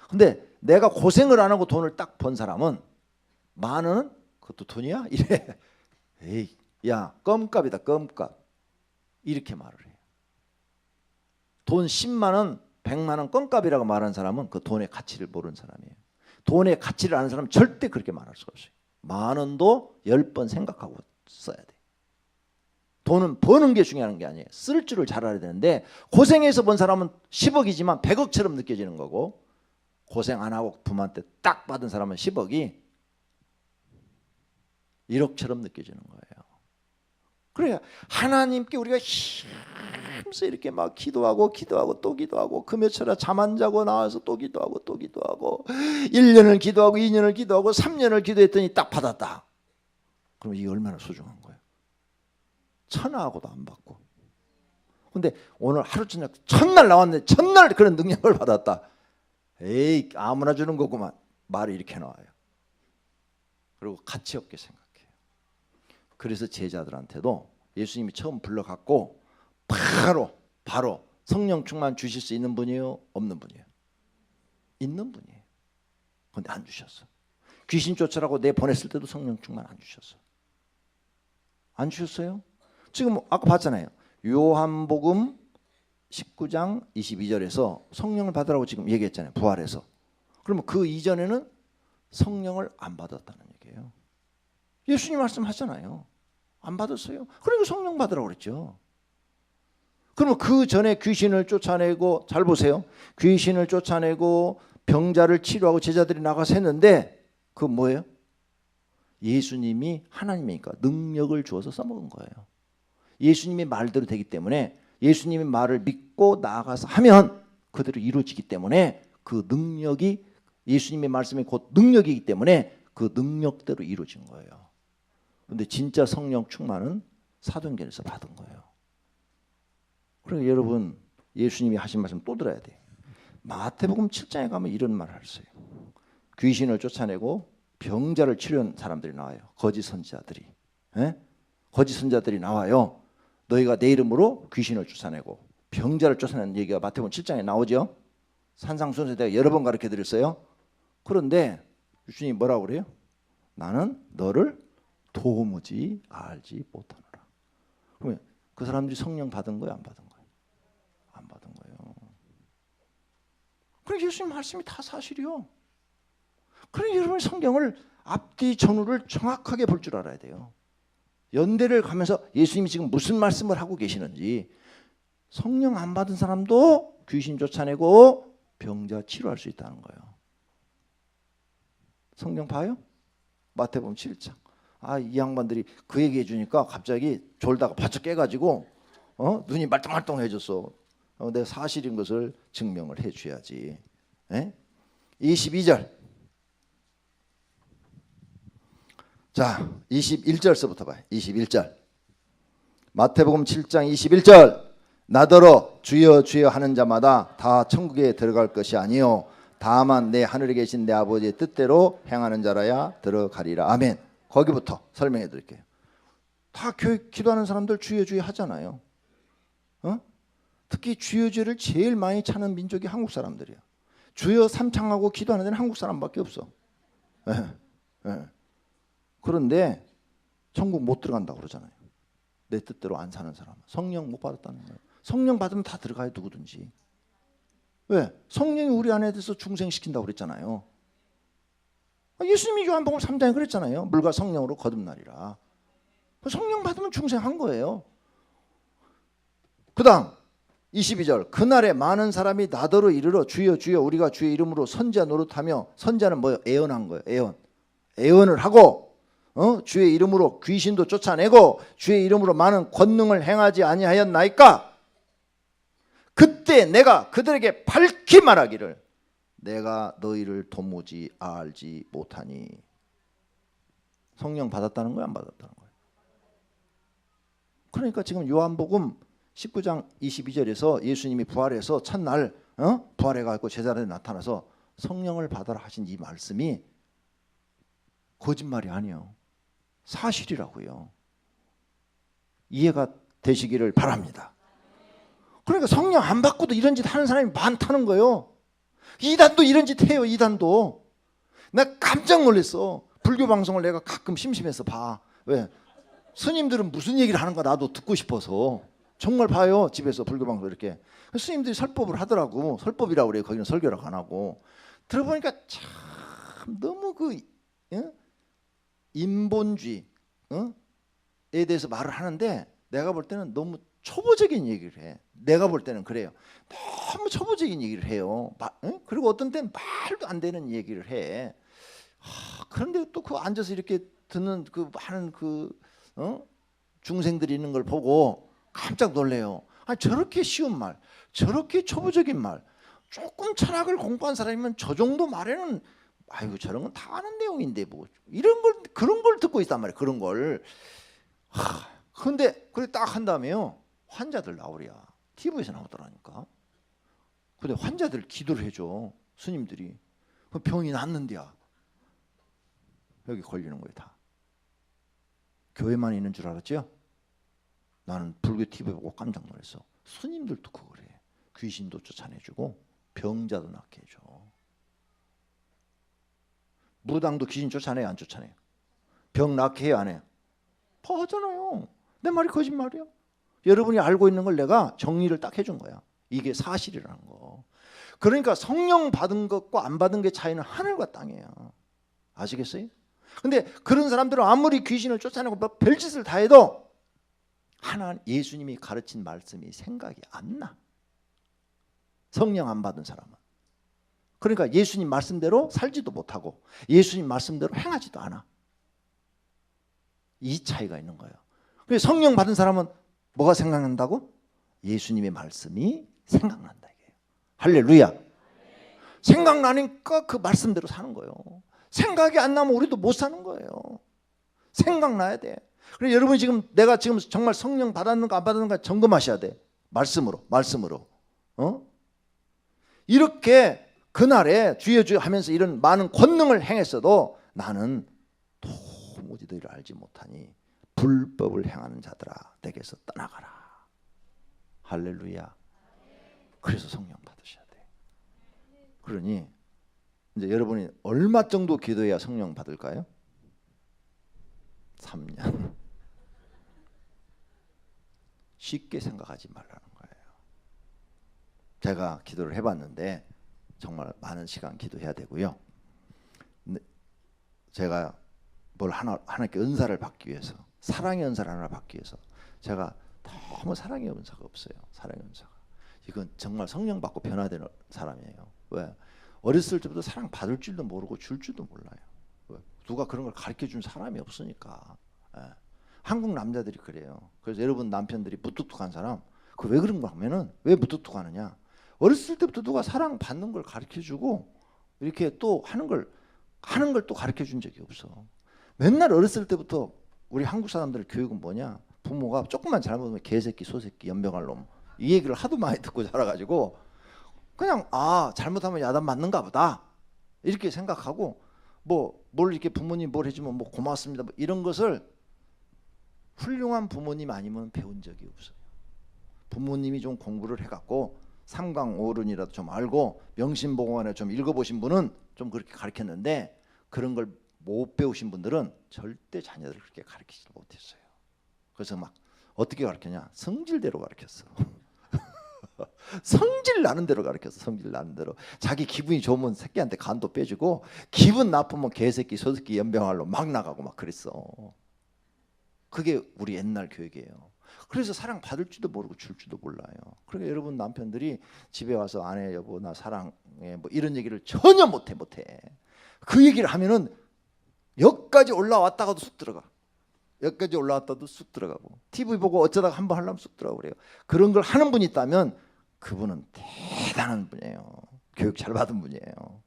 근데 내가 고생을 안 하고 돈을 딱 번 사람은 10,000원은 그것도 돈이야? 이래. 에이, 야, 껌값이다, 껌값. 이렇게 말을 해요. 돈 10만 원, 100만 원 껌값이라고 말하는 사람은 그 돈의 가치를 모르는 사람이에요. 돈의 가치를 아는 사람은 절대 그렇게 말할 수가 없어요. 10,000원도 10번 생각하고 써야 돼. 돈은 버는 게 중요한 게 아니에요. 쓸 줄을 잘 알아야 되는데 고생해서 번 사람은 10억이지만 100억처럼 느껴지는 거고 고생 안 하고 부모한테 딱 받은 사람은 10억이 1억처럼 느껴지는 거예요. 그래야 하나님께 우리가 힘써 이렇게 막 기도하고 또 기도하고 금요철에 잠 안 자고 나와서 또 기도하고 1년을 기도하고 2년을 기도하고 3년을 기도했더니 딱 받았다. 그럼 이게 얼마나 소중한 거예요. 천하하고도 안 받고. 근데 오늘 하루 저녁 첫날 나왔는데 첫날 그런 능력을 받았다. 에이 아무나 주는 거구만. 말이 이렇게 나와요. 그리고 가치 없게 생각해요. 그래서 제자들한테도 예수님이 처음 불러갖고 바로 성령 충만 주실 수 있는 분이에요? 없는 분이에요? 있는 분이에요. 그런데 안 주셨어. 귀신 쫓으라고 내 보냈을 때도 성령 충만 안 주셨어. 안 주셨어요? 지금 아까 봤잖아요. 요한복음 19장 22절에서 성령을 받으라고 지금 얘기했잖아요. 부활해서. 그러면 그 이전에는 성령을 안 받았다는 얘기예요. 예수님 말씀하잖아요. 안 받았어요. 그리고 성령 받으라고 그랬죠. 그러면 그 전에 귀신을 쫓아내고, 잘 보세요. 귀신을 쫓아내고 병자를 치료하고 제자들이 나가서 했는데 그건 뭐예요? 예수님이 하나님이니까 능력을 주어서 써먹은 거예요. 예수님의 말대로 되기 때문에 예수님의 말을 믿고 나아가서 하면 그대로 이루어지기 때문에 그 능력이 예수님의 말씀이 곧 능력이기 때문에 그 능력대로 이루어진 거예요. 그런데 진짜 성령 충만은 사도행전에서 받은 거예요. 그러니까 여러분 예수님이 하신 말씀 또 들어야 돼요. 마태복음 7장에 가면 이런 말을 했어요. 귀신을 쫓아내고 병자를 치료한 사람들이 나와요. 거짓 선지자들이. 거짓 선지자들이 나와요. 너희가 내 이름으로 귀신을 쫓아내고 병자를 쫓아내는 얘기가 마태복음 7장에 나오죠. 산상수훈에서 내가 여러 번 가르쳐 드렸어요. 그런데 예수님이 뭐라고 그래요? 나는 너를 도무지 알지 못하노라. 그러면 그 사람들이 성령 받은 거예요? 안 받은 거예요? 안 받은 거예요. 그러니까 예수님 말씀이 다 사실이요. 그러니까 여러분 성경을 앞뒤 전후를 정확하게 볼 줄 알아야 돼요. 연대를 가면서 예수님이 지금 무슨 말씀을 하고 계시는지. 성령 안 받은 사람도 귀신 쫓아내고 병자 치료할 수 있다는 거예요. 성경 봐요? 마태복음 7장. 이 양반들이 그 얘기해 주니까 갑자기 졸다가 바짝 깨가지고 눈이 말똥말똥해졌어. 내가 사실인 것을 증명을 해줘야지. 22절. 자, 21절서부터 봐요. 21절. 마태복음 7장 21절. 나더러 주여 주여 하는 자마다 다 천국에 들어갈 것이 아니요 다만 내 하늘에 계신 내 아버지의 뜻대로 행하는 자라야 들어가리라. 아멘. 거기부터 설명해 드릴게요. 다 기도하는 사람들 주여 주여 하잖아요. 특히 주여 주여를 제일 많이 찾는 민족이 한국 사람들이야. 주여 삼창하고 기도하는 데는 한국 사람밖에 없어. 그런데 천국 못 들어간다고 그러잖아요. 내 뜻대로 안 사는 사람. 성령 못 받았다는 거예요. 성령 받으면 다 들어가요. 누구든지. 왜? 성령이 우리 안에 대해서 중생시킨다고 그랬잖아요. 예수님이 요한복음 3장에 그랬잖아요. 물과 성령으로 거듭나리라. 성령 받으면 중생한 거예요. 그 다음 22절. 그날에 많은 사람이 나더러 이르러 주여 주여 우리가 주의 이름으로 선지자 노릇하며, 선지자는 뭐예요? 애언한 거예요. 애언을 하고 주의 이름으로 귀신도 쫓아내고 주의 이름으로 많은 권능을 행하지 아니하였나이까? 그때 내가 그들에게 밝히 말하기를 내가 너희를 도무지 알지 못하니. 성령 받았다는 거야, 안 받았다는 거야? 그러니까 지금 요한복음 19장 22절에서 예수님이 부활해서 첫날 부활해가지고 제자들에 나타나서 성령을 받아라 하신 이 말씀이 거짓말이 아니에요. 사실이라고요. 이해가 되시기를 바랍니다. 그러니까 성령 안 받고도 이런 짓 하는 사람이 많다는 거예요. 이단도 이런 짓 해요. 이단도. 나 깜짝 놀랐어. 불교 방송을 내가 가끔 심심해서 봐. 왜? 스님들은 무슨 얘기를 하는가 나도 듣고 싶어서 정말 봐요. 집에서 불교 방송 이렇게. 스님들이 설법을 하더라고. 설법이라고 그래요. 거기는 설교라고 안 하고. 들어보니까 참 너무 그 인본주의에 대해서 말을 하는데 내가 볼 때는 너무 초보적인 얘기를 해. 내가 볼 때는 그래요. 너무 초보적인 얘기를 해요. 그리고 어떤 때는 말도 안 되는 얘기를 해. 그런데 또 그 앉아서 이렇게 듣는 그 많은 중생들이 있는 걸 보고 깜짝 놀래요. 저렇게 쉬운 말, 저렇게 초보적인 말, 조금 철학을 공부한 사람이면 저 정도 말에는 아이고 저런 건 다 아는 내용인데 뭐 이런 걸 그런 걸 듣고 있단 말이에요. 그런 걸. 근데 그래 딱 한 다음에요. 환자들 나오랴. TV에서 나오더라니까. 근데 환자들 기도를 해줘. 스님들이. 그 병이 낫는데야 여기 걸리는 거예요. 다. 교회만 있는 줄 알았죠? 나는 불교 TV 보고 깜짝 놀랐어. 스님들도 그걸 해. 귀신도 쫓아내주고 병자도 낫게 해줘. 무당도 귀신 쫓아내요, 안 쫓아내요? 병 낫게 해요, 안 해요? 다 하잖아요. 내 말이 거짓말이야? 여러분이 알고 있는 걸 내가 정리를 딱 해준 거야. 이게 사실이라는 거. 그러니까 성령 받은 것과 안 받은 게 차이는 하늘과 땅이에요. 아시겠어요? 근데 그런 사람들은 아무리 귀신을 쫓아내고 별짓을 다 해도 예수님이 가르친 말씀이 생각이 안 나. 성령 안 받은 사람은. 그러니까 예수님 말씀대로 살지도 못하고 예수님 말씀대로 행하지도 않아. 이 차이가 있는 거예요. 그래서 성령 받은 사람은 뭐가 생각난다고? 예수님의 말씀이 생각난다 이게요. 할렐루야. 생각나니까 그 말씀대로 사는 거예요. 생각이 안 나면 우리도 못 사는 거예요. 생각나야 돼. 그래서 여러분이 내가 지금 정말 성령 받았는가 안 받았는가 점검하셔야 돼. 말씀으로. 이렇게 그날에 주여 주여 하면서 이런 많은 권능을 행했어도 나는 도무지 너희를 알지 못하니 불법을 행하는 자들아 내게서 떠나가라. 할렐루야. 그래서 성령 받으셔야 돼. 그러니 이제 여러분이 얼마 정도 기도해야 성령 받을까요? 3년. 쉽게 생각하지 말라는 거예요. 제가 기도를 해봤는데 정말 많은 시간 기도해야 되고요. 제가 뭘 하나님께 은사를 받기 위해서, 사랑의 은사를 하나 받기 위해서 제가 너무 사랑의 은사가 없어요. 사랑의 은사가. 이건 정말 성령 받고 변화되는 사람이에요. 왜? 어렸을 때부터 사랑 받을 줄도 모르고 줄 줄도 몰라요. 왜? 누가 그런 걸 가르쳐 준 사람이 없으니까. 예. 한국 남자들이 그래요. 그래서 여러분 남편들이 무뚝뚝한 사람, 그 왜 그런 거 하면은 왜 무뚝뚝하느냐? 어렸을 때부터 누가 사랑 받는 걸 가르쳐 주고 이렇게 또 하는 걸 또 가르쳐 준 적이 없어. 맨날 어렸을 때부터 우리 한국 사람들 교육은 뭐냐? 부모가 조금만 잘못하면 개새끼, 소새끼, 연병할 놈 이 얘기를 하도 많이 듣고 자라가지고 그냥 잘못하면 야단 맞는가 보다 이렇게 생각하고 뭘 이렇게 부모님 뭘 해주면 뭐 고맙습니다 뭐 이런 것을 훌륭한 부모님 아니면 배운 적이 없어요. 부모님이 좀 공부를 해갖고 삼강오론이라도 좀 알고 명심보고만에 좀 읽어보신 분은 좀 그렇게 가르쳤는데 그런 걸 못 배우신 분들은 절대 자녀들을 그렇게 가르치지 못했어요. 그래서 막 어떻게 가르쳤냐? 성질대로 가르쳤어. 성질 나는 대로 가르쳤어. 성질 나는 대로. 자기 기분이 좋으면 새끼한테 간도 빼주고 기분 나쁘면 개새끼, 소새끼, 연병할로 막 나가고 막 그랬어. 그게 우리 옛날 교육이에요. 그래서 사랑 받을 줄도 모르고 줄 줄도 몰라요. 그러니까 여러분 남편들이 집에 와서 아내 여보 나 사랑해 뭐 이런 얘기를 전혀 못해. 그 얘기를 하면은 여기까지 올라왔다가도 쑥 들어가. 여기까지 올라왔다도 쑥 들어가고 TV 보고 어쩌다가 한번 하려면 쑥 들어가고 그래요. 그런 걸 하는 분이 있다면 그분은 대단한 분이에요. 교육 잘 받은 분이에요.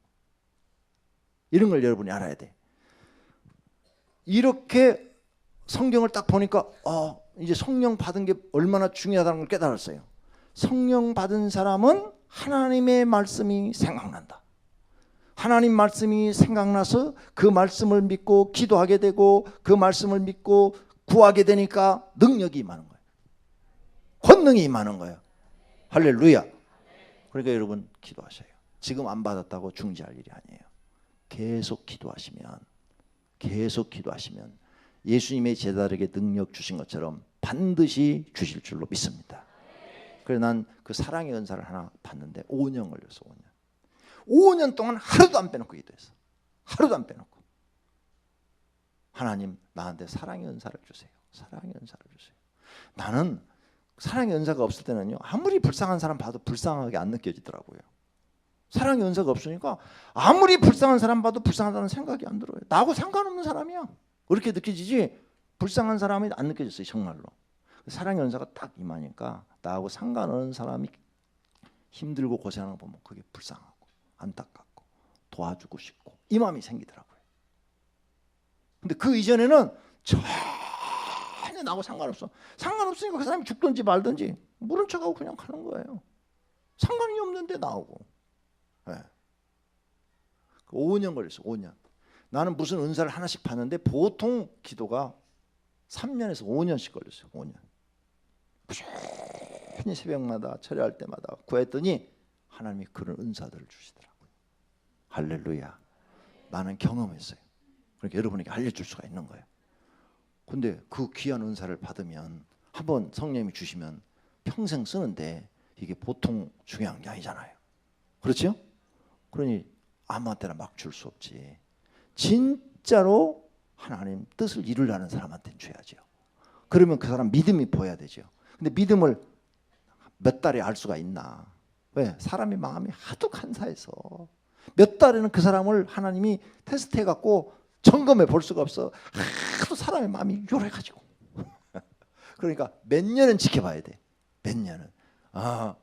이런 걸 여러분이 알아야 돼. 이렇게 성경을 딱 보니까 이제 성령 받은 게 얼마나 중요하다는 걸 깨달았어요. 성령 받은 사람은 하나님의 말씀이 생각난다. 하나님 말씀이 생각나서 그 말씀을 믿고 기도하게 되고 그 말씀을 믿고 구하게 되니까 능력이 임하는 거예요. 권능이 임하는 거예요. 할렐루야. 그러니까 여러분 기도하셔요. 지금 안 받았다고 중지할 일이 아니에요. 계속 기도하시면 예수님의 제자들에게 능력 주신 것처럼 반드시 주실 줄로 믿습니다. 그래서 난 그 사랑의 은사를 하나 받는데 5년 걸렸어. 5년 동안 하루도 안 빼놓고 기도했어. 하루도 안 빼놓고. 하나님 나한테 사랑의 은사를 주세요. 사랑의 은사를 주세요. 나는 사랑의 은사가 없을 때는요 아무리 불쌍한 사람 봐도 불쌍하게 안 느껴지더라고요. 사랑의 은사가 없으니까 아무리 불쌍한 사람 봐도 불쌍하다는 생각이 안 들어요. 나하고 상관없는 사람이야. 그렇게 느껴지지 불쌍한 사람이 안 느껴졌어요. 정말로. 사랑의 은사가 딱 임하니까 나하고 상관없는 사람이 힘들고 고생하는 거 보면 그게 불쌍하고 안타깝고 도와주고 싶고 이 마음이 생기더라고요. 근데 그 이전에는 전혀 나하고 상관없으니까 그 사람이 죽든지 말든지 모른 척하고 그냥 가는 거예요. 상관이 없는데 나오고. 네. 5년 걸렸어. 5년. 나는 무슨 은사를 하나씩 받는데 보통 기도가 3년에서 5년씩 걸렸어요. 5년. 꾸준히 새벽마다 철야할 때마다 구했더니 하나님이 그런 은사들을 주시더라고요. 할렐루야. 나는 경험했어요. 그러니까 여러분에게 알려줄 수가 있는 거예요. 근데 그 귀한 은사를 받으면 한번 성령님이 주시면 평생 쓰는데 이게 보통 중요한 게 아니잖아요. 그렇죠? 그러니 아무한테나 막 줄 수 없지. 진짜로 하나님 뜻을 이루려는 사람한테는 줘야죠. 그러면 그 사람 믿음이 보여야 되죠. 근데 믿음을 몇 달에 알 수가 있나? 왜? 사람의 마음이 하도 간사해서 몇 달에는 그 사람을 하나님이 테스트해갖고 점검해 볼 수가 없어. 하도 사람의 마음이 요래가지고. 그러니까 몇 년은 지켜봐야 돼. 몇 년은.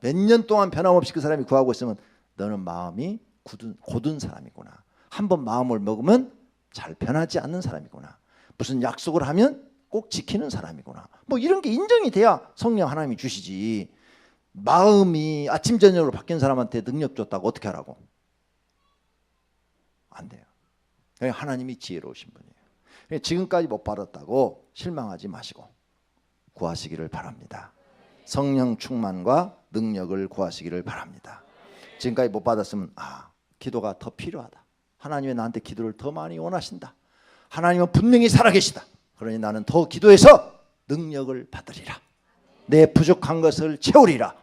몇 년 동안 변함없이 그 사람이 구하고 있으면 너는 마음이 고든 사람이구나. 한번 마음을 먹으면 잘 변하지 않는 사람이구나. 무슨 약속을 하면 꼭 지키는 사람이구나. 뭐 이런 게 인정이 돼야 성령 하나님이 주시지. 마음이 아침 저녁으로 바뀐 사람한테 능력 줬다고 어떻게 하라고? 안 돼요. 하나님이 지혜로우신 분이에요. 지금까지 못 받았다고 실망하지 마시고 구하시기를 바랍니다. 성령 충만과 능력을 구하시기를 바랍니다. 지금까지 못 받았으면 기도가 더 필요하다. 하나님이 나한테 기도를 더 많이 원하신다. 하나님은 분명히 살아계시다. 그러니 나는 더 기도해서 능력을 받으리라. 내 부족한 것을 채우리라.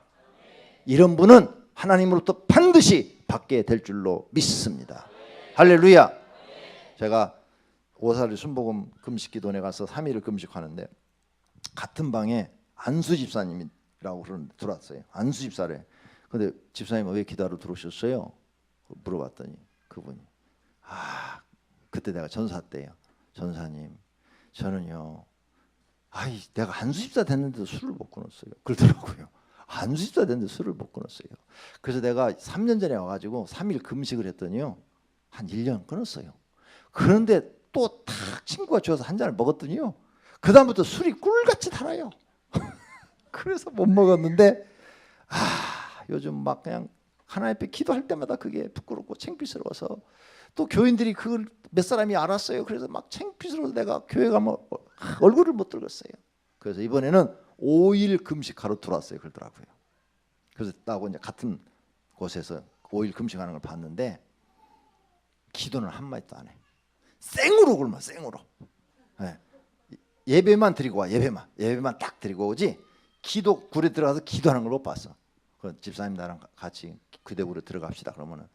이런 분은 하나님으로부터 반드시 받게 될 줄로 믿습니다. 할렐루야. 제가 오사리 순복음 금식기도원에 가서 3일을 금식하는데 같은 방에 안수 집사님이라고 들어왔어요. 안수 집사래. 근데 집사님은 왜 기도하러 들어오셨어요? 물어봤더니 그분이 그때 내가 전사 때요. 전사님 저는요 내가 안수 집사 됐는데도 술을 못 끊었어요. 그러더라고요. 안수 집사 됐는데 술을 못 끊었어요. 그래서 내가 3년 전에 와가지고 3일 금식을 했더니요 한 1년 끊었어요. 그런데 또 탁 친구가 줘서 한 잔을 먹었더니요 그 다음부터 술이 꿀같이 달아요. 그래서 못 먹었는데 요즘 막 그냥 하나님 앞에 기도할 때마다 그게 부끄럽고 창피스러워서 또 교인들이 그걸 몇 사람이 알았어요. 그래서 막 창피스러워서 내가 교회 가면 얼굴을 못 들었어요. 그래서 이번에는 5일 금식하러 들어왔어요. 그러더라고요. 그래서 나하고 이제 같은 곳에서 5일 금식하는 걸 봤는데 기도는 한마디도 안 해. 생으로 굶어. 생으로. 네. 예배만 드리고 와. 예배만 딱 드리고 오지 기도 굴에 들어가서 기도하는 걸 못 봤어. 그 집사님 나랑 같이 그대구로 들어갑시다. 그러면은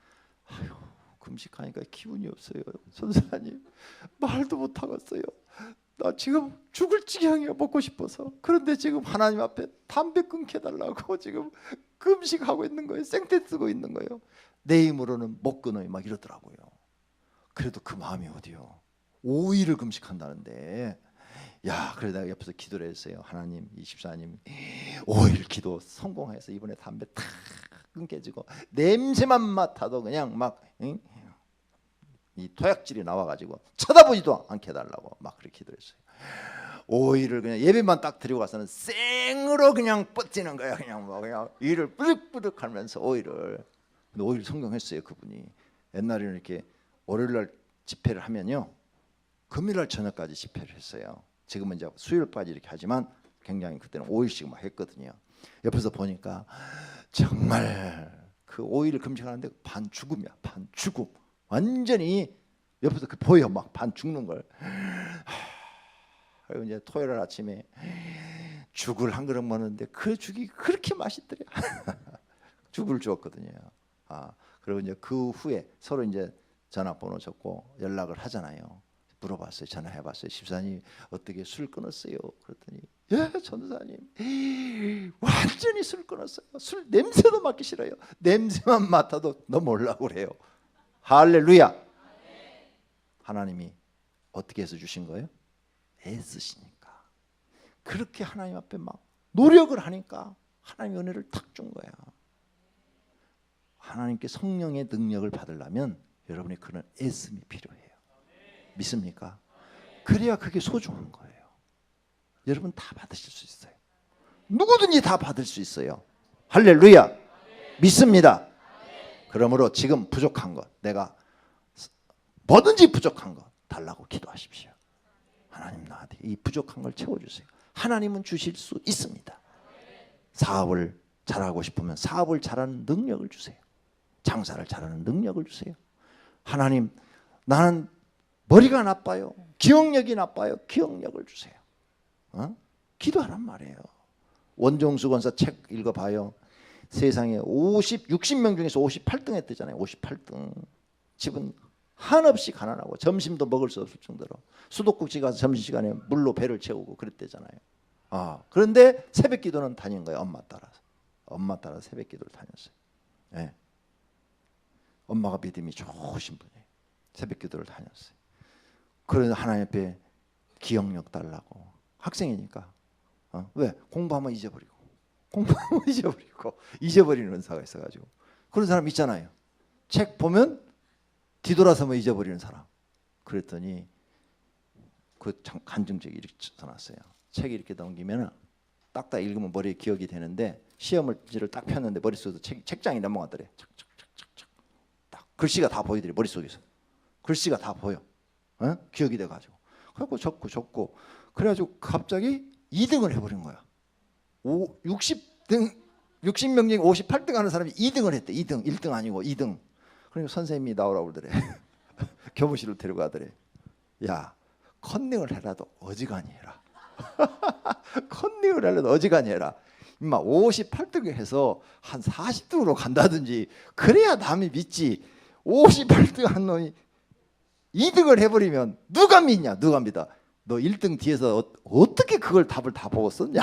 금식하니까 기분이 없어요. 선사님 말도 못 하겠어요. 나 지금 죽을 지경이야. 먹고 싶어서. 그런데 지금 하나님 앞에 담배 끊게 달라고 지금 금식하고 있는 거예요. 생태 쓰고 있는 거예요. 내 힘으로는 못 끊어요. 막 이러더라고요. 그래도 그 마음이 어디요. 5일을 금식한다는데 그래 내가 옆에서 기도를 했어요. 하나님 이 집사님 5일 기도 성공해서 이번에 담배 탁 끊겨지고 냄새만 맡아도 그냥 막 이 토약질이 나와가지고 쳐다보지도 않게 해달라고 막 그렇게 기도했어요. 5일을 그냥 예배만 딱 드리고 가서는 생으로 그냥 뻗지는 거야. 그냥 일을 뿌득뿌득 하면서 5일을. 근데 5일 성공했어요. 그분이. 옛날에는 이렇게 월요일날 집회를 하면요 금요일날 저녁까지 집회를 했어요. 지금은 이제 수요일까지 이렇게 하지만 굉장히 그때는 5일씩 막 했거든요. 옆에서 보니까 정말 그 5일을 금식하는데 반 죽음이야. 반 죽음. 완전히 옆에서 그 보여. 막 반 죽는 걸. 그리고 이제 토요일 아침에 죽을 한 그릇 먹는데 그 죽이 그렇게 맛있더래. 죽을 주었거든요. 그리고 이제 그 후에 서로 이제 전화번호 적고 연락을 하잖아요. 물어봤어요. 전화해봤어요. 집사님 어떻게 술 끊었어요? 그랬더니 전사님 완전히 술 끊었어요. 술 냄새도 맡기 싫어요. 냄새만 맡아도 너 몰라고 그래요. 할렐루야. 하나님이 어떻게 해서 주신 거예요? 애쓰시니까. 그렇게 하나님 앞에 막 노력을 하니까 하나님의 은혜를 탁 준 거야. 하나님께 성령의 능력을 받으려면 여러분의 그런 애씀이 필요해요. 믿습니까? 그래야 그게 소중한 거예요. 여러분 다 받으실 수 있어요. 누구든지 다 받을 수 있어요. 할렐루야. 믿습니다. 그러므로 지금 부족한 것, 내가 뭐든지 부족한 거 달라고 기도하십시오. 하나님 나한테 이 부족한 걸 채워주세요. 하나님은 주실 수 있습니다. 사업을 잘하고 싶으면 사업을 잘하는 능력을 주세요. 장사를 잘하는 능력을 주세요. 하나님, 나는 머리가 나빠요. 기억력이 나빠요. 기억력을 주세요. 기도하란 말이에요. 원종수 권사 책 읽어봐요. 세상에 60명 중에서 58등 했대잖아요. 58등. 집은 한없이 가난하고 점심도 먹을 수 없을 정도로 수도꼭지 가서 점심시간에 물로 배를 채우고 그랬대잖아요. 그런데 새벽 기도는 다닌 거예요. 엄마 따라서. 엄마 따라서 새벽 기도를 다녔어요. 네. 엄마가 믿음이 좋으신 분이에요. 새벽 기도를 다녔어요. 그래서 하나님 앞에 기억력 달라고. 학생이니까. 왜? 공부하면 잊어버리고. 공부하면 잊어버리고. 잊어버리는 은사가 있어가지고. 그런 사람 있잖아요. 책 보면 뒤돌아서면 잊어버리는 사람. 그랬더니 그 간증책이 이렇게 써놨어요. 책이 이렇게 넘기면 딱딱 읽으면 머리에 기억이 되는데 시험을 딱 폈는데 머릿속에서 책장이 넘어가더래. 착착착착착. 딱 글씨가 다 보이더래. 머릿속에서. 글씨가 다 보여. 기억이 돼가지고. 그래갖고 적고 그래가지고 갑자기 2등을 해버린 거야. 60명 중에 58등 하는 사람이 2등을 했대. 2등. 1등 아니고 2등. 그러니까 선생님이 나오라고 그러더래. 교무실로 데려가더래. 야, 컨닝을 해라도 어지간히 해라. 컨닝을 해라도 어지간히 해라. 임마 58등을 해서 한 40등으로 간다든지 그래야 남이 믿지. 58등 한 놈이 2등을 해버리면 누가 믿냐? 누가 믿어? 너 1등 뒤에서 어떻게 그걸 답을 다 보고 썼냐?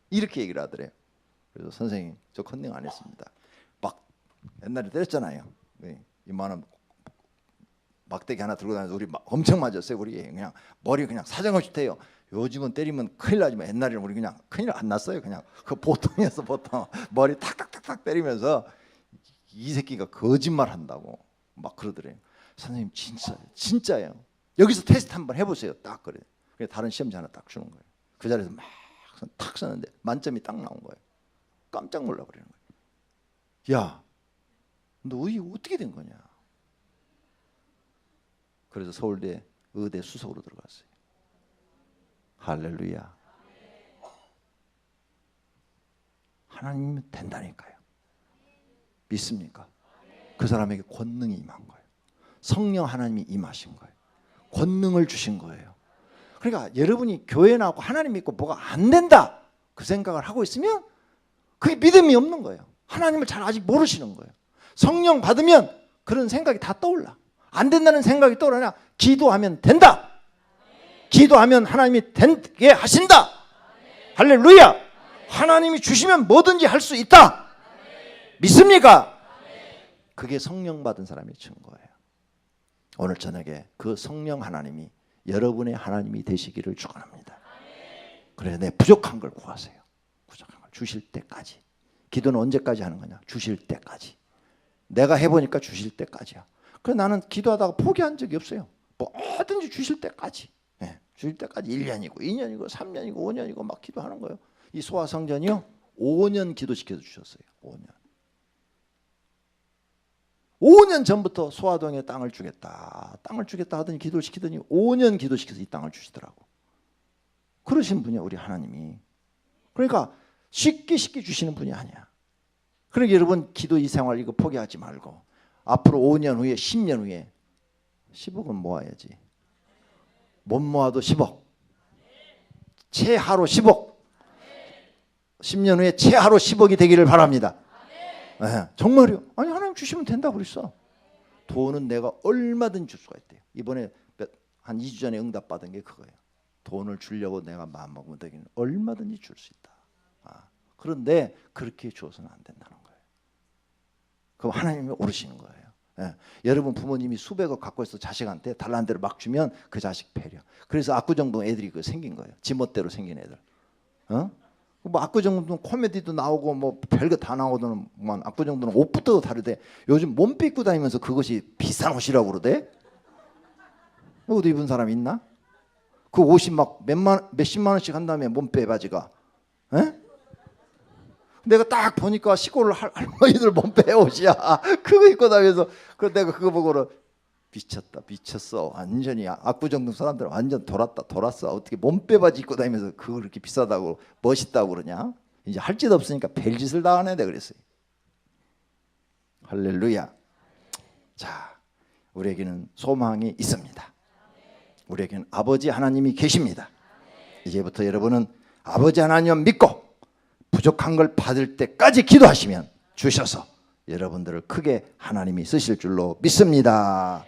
이렇게 얘기를 하더래요. 그래서 선생님 저 컨닝 안 했습니다. 막 옛날에 때렸잖아요. 네. 이만한 막대기 하나 들고 다니면서 우리 엄청 맞았어요. 우리 그냥 머리 그냥 사정없이 태요. 요즘은 때리면 큰일 나지만 옛날에는 우리 그냥 큰일 안 났어요. 그냥 그 보통이었어. 보통 머리 탁탁탁탁 때리면서 이 새끼가 거짓말 한다고 막 그러더래요. 선생님 진짜예요. 여기서 테스트 한번 해보세요. 딱 그래. 다른 시험지 하나 딱 주는 거예요. 그 자리에서 막 탁 썼는데 만점이 딱 나온 거예요. 깜짝 놀라 버리는 거예요. 야, 너 이게 어떻게 된 거냐? 그래서 서울대 의대 수석으로 들어갔어요. 할렐루야. 하나님은 된다니까요. 믿습니까? 그 사람에게 권능이 임한 거예요. 성령 하나님이 임하신 거예요. 권능을 주신 거예요. 그러니까 여러분이 교회 나오고 하나님 믿고 뭐가 안 된다 그 생각을 하고 있으면 그게 믿음이 없는 거예요. 하나님을 잘 아직 모르시는 거예요. 성령 받으면 그런 생각이 다 떠올라. 안 된다는 생각이 떠올라냐? 기도하면 된다. 기도하면 하나님이 되게 하신다. 할렐루야. 하나님이 주시면 뭐든지 할 수 있다. 믿습니까? 그게 성령 받은 사람의 증거예요. 오늘 저녁에 그 성령 하나님이 여러분의 하나님이 되시기를 축원합니다. 그래, 내 부족한 걸 구하세요. 부족한 걸 주실 때까지. 기도는 언제까지 하는 거냐? 주실 때까지. 내가 해보니까 주실 때까지야. 그래, 나는 기도하다가 포기한 적이 없어요. 뭐든지 주실 때까지. 네, 주실 때까지 1년이고 2년이고 3년이고 5년이고 막 기도하는 거예요. 이 소아성전이요 5년 기도시켜서 주셨어요. 5년 전부터 소아동에 땅을 주겠다 하더니 기도를 시키더니 5년 기도시켜서 이 땅을 주시더라고. 그러신 분이야 우리 하나님이. 그러니까 쉽게 주시는 분이 아니야. 그러니까 여러분 기도 이 생활 이거 포기하지 말고 앞으로 5년 후에 10년 후에 10억은 모아야지. 못 모아도 10억. 최하로 10억. 10년 후에 최하로 10억이 되기를 바랍니다. 네, 정말요. 아니 하나님 주시면 된다고 그랬어. 돈은 내가 얼마든지 줄 수가 있대요. 이번에 한 2주 전에 응답받은 게 그거예요. 돈을 주려고 내가 마음먹으면 되기는 얼마든지 줄 수 있다. 그런데 그렇게 주어서는 안 된다는 거예요. 그럼 하나님이 오르시는 거예요. 예. 여러분 부모님이 수백억 갖고 있어 자식한테 달라는 대로 막 주면 그 자식 배려. 그래서 압구정동 애들이 그 생긴 거예요. 지멋대로 생긴 애들. 뭐 압구정동 코미디도 나오고 뭐 별거 다 나오더만 압구정동은 옷부터 다르대. 요즘 몸빼 입고 다니면서 그것이 비싼 옷이라고 그러대. 어디 입은 사람 있나? 그 옷이 막 몇십만 원씩 한 다음에 몸빼 바지가. 에? 내가 딱 보니까 시골 할머니들 몸빼 옷이야. 그거 입고 다니면서 그 내가 그거 보고는 미쳤다, 미쳤어. 완전히 압구정동 사람들 완전 돌았어. 어떻게 몸빼바지 입고 다니면서 그거 그렇게 비싸다고 멋있다고 그러냐? 이제 할 짓 없으니까 별짓을 다 하네, 그랬어요. 할렐루야. 자, 우리에게는 소망이 있습니다. 우리에게는 아버지 하나님이 계십니다. 이제부터 여러분은 아버지 하나님 믿고 부족한 걸 받을 때까지 기도하시면 주셔서 여러분들을 크게 하나님이 쓰실 줄로 믿습니다.